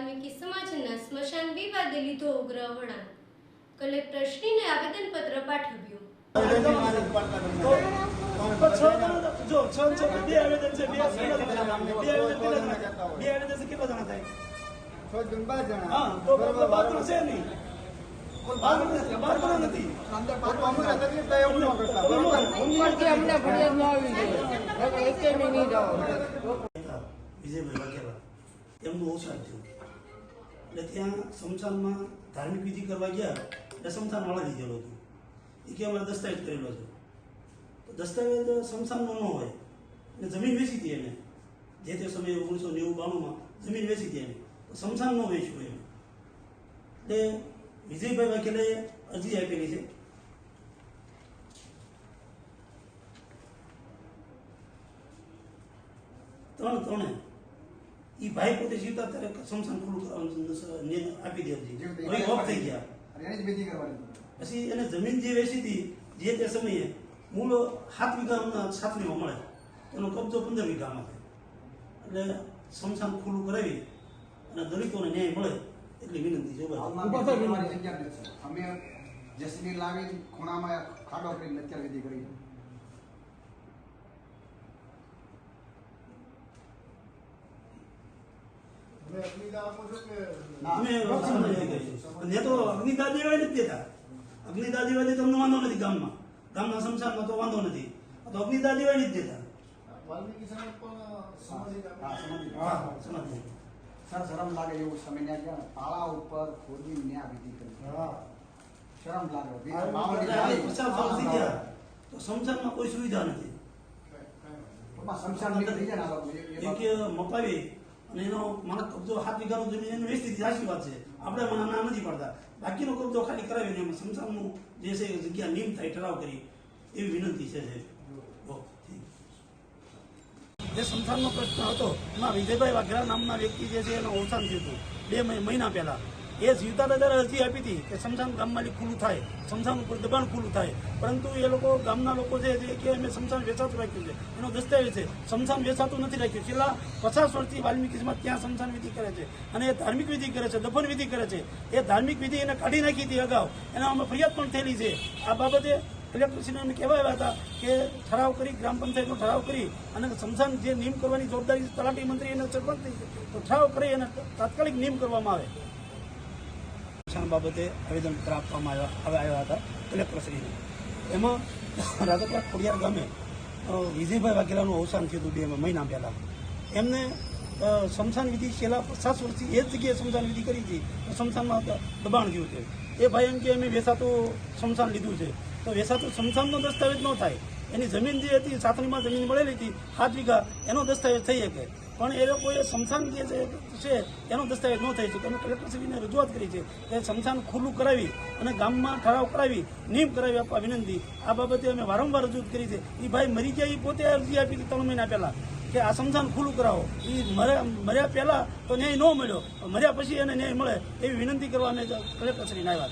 વાલ્મીકી સમાજના સ્મશાન વિવાદે લીધો ઉગ્ર વળાંક. કલેક્ટરશ્રીને આવેદનપત્ર પાઠવ્યું. વિજયભાઈ વાઘેલા એમનું અવસાન થયું એટલે ત્યાં સ્મશાનમાં ધાર્મિક વિધિ કરવા ગયા એટલે સ્મશાન વાળા દીધેલો હતું એ કે અમારે દસ્તાવેજ કરેલો છે તો દસ્તાવેજ સ્મશાનનો ન હોય અને જમીન વેચી હતી એને જે તે સમયે 1990-92માં જમીન વેચી હતી એને તો સ્મશાન ન વેચ્યું એમ એટલે વિજયભાઈ વાઘેલાએ અરજી આપેલી છે. ત્રણે એ ભાઈ પોતે જીવતા ત્યારે સ્મશાન ખુલ્લું આપી દે હતી, ઓફ થઈ ગયા. પછી એને જમીન જે વેચી હતી જે તે સમયે મૂળ 7 વીઘા સાતમીમાં મળે, એનો કબજો 15 વીઘામાં થાય. એટલે સ્મશાન ખુલ્લું કરાવી અને દલિતોને ન્યાય મળે એટલી વિનંતી છે. અમે જેસીબી લાવી ખૂણામાં ખાડો કરીને અત્યારે વિધિ કરી. અગ્નિદાન દેવાય નથી દેતા. અગ્નિદાન દેવાય તમને વાંધો નથી, ગામના સ્મશાનમાં તો વાંધો નથી, તો અગ્નિદાન દેવાય નથી દેતા. સર શરમ લાગે એવું સમય ને ગયા તાળા ઉપર ખોદી ન્યા વિધિ કરી. શરમ લાગે તો સ્મશાનમાં કોઈ સુવિધા નથી. શમશાન એક મપાવી અને એનો મને કબજો 7 વીઘાનો જમીન એની વેચતી સાચી વાત છે, આપણે મને ના નથી પડતા. બાકીનો કબજો ખાલી કરાવીને એમાં સ્મશાનનું જે છે જગ્યા નિયમ થાય ઠરાવ કરી એવી વિનંતી છે. જે સ્મશાનનો પ્રશ્ન હતો એમાં વિજયભાઈ વાઘેલા નામના વ્યક્તિ જે છે એનું અવસાન થયું હતું 2 મહિના પહેલા. એ જીવતા ત્યારે અરજી આપી હતી કે સ્મશાન ગામમાં ખુલ્લું થાય, સ્મશાન ઉપર દબાણ ખુલ્લું થાય, પરંતુ એ લોકો ગામના લોકો છે કે અમે સ્મશાન વેચાતું રાખ્યું છે, એનો દસ્તાવેજ છે. સ્મશાન વેચાતું નથી રાખ્યું. છેલ્લા 50 વર્ષથી વાલ્મીકી સમાજ ત્યાં સ્મશાન વિધિ કરે છે અને એ ધાર્મિક વિધિ કરે છે, દફન વિધિ કરે છે. એ ધાર્મિક વિધિ એને કાઢી નાખી હતી અગાઉ, એના અમે ફરિયાદ પણ થયેલી છે. આ બાબતે કલેક્ટરશ્રીને અમે કહેવા આવ્યા હતા કે ઠરાવ કરી, ગ્રામ પંચાયતનો ઠરાવ કરી અને સ્મશાન જે નિયમ કરવાની જવાબદારી તલાટી મંત્રી અને સરપંચ થઈ છે, તો ઠરાવ કરી અને તાત્કાલિક નિયમ કરવામાં આવે. બાબતે આવેદનપત્ર આપવામાં આવ્યા હતા કલેક્ટરશ્રીને. એમાં રાધપરા ખોડિયાર ગામે વિજયભાઈ વાઘેલાનું અવસાન થયું હતું 2 મહિના પહેલાં. એમને સ્મશાન વિધિ છેલ્લા 50 વર્ષથી એ જ જગ્યાએ સ્મશાન વિધિ કરી હતી, સ્મશાનમાં દબાણ થયું છે. એ ભાઈ એમ કે અમે વેચાતું સ્મશાન લીધું છે, તો વેચાતું સ્મશાનનો દસ્તાવેજ ન થાય. એની જમીન જે હતી સાથણીમાં જમીન મળેલી હતી 7 વીઘા, એનો દસ્તાવેજ થઈ શકે, પણ એ લોકોએ સ્મશાન જે છે એનો દસ્તાવેજ ન થઈ શકે. અમે કલેક્ટરશ્રીને રજૂઆત કરી છે કે સ્મશાન ખુલ્લું કરાવી અને ગામમાં ઠરાવ કરાવી નિયમ કરાવી આપવા વિનંતી. આ બાબતે અમે વારંવાર રજૂઆત કરી છે. એ ભાઈ મરી ગયા, એ પોતે અરજી આપી હતી 3 મહિના પહેલાં કે આ સ્મશાન ખુલ્લું કરાવો. એ મર્યા પહેલાં તો ન્યાય ન મળ્યો, મર્યા પછી એને ન્યાય મળે એવી વિનંતી કરવા અમે કલેક્ટરશ્રીને આવ્યા.